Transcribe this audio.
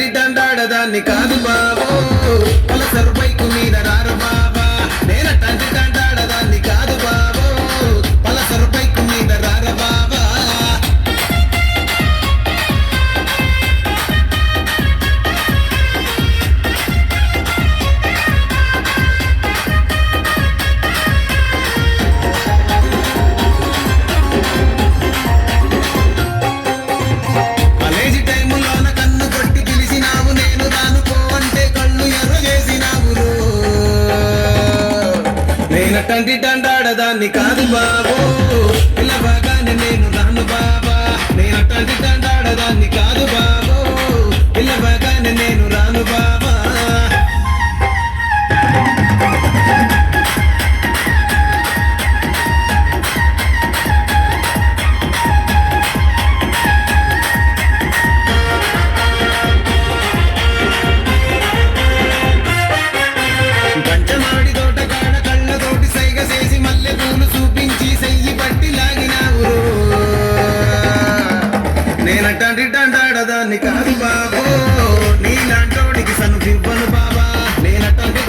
నేనటంటి దండాడదాన్ని కాదు బాబో Pulsar bike మీద రారు బాబా నేనటంటి దండాడదాన్ని కాదు బాబో పలసరు బైకు మీద రారు బాబా నేనటంటి దండాడదాన్ని కాదు బాబో పిల్లబాగానే నేను రాను బాబా నేనటంటి దండాడదాన్ని కాదు బాబో పిల్లబాగానే నేను రాను బాబా నేనటంటి దండాడదాన్ని కాదు బాబో నీలాంటోడికి సన్ను ఇవ్వను బాబా నేనటంటి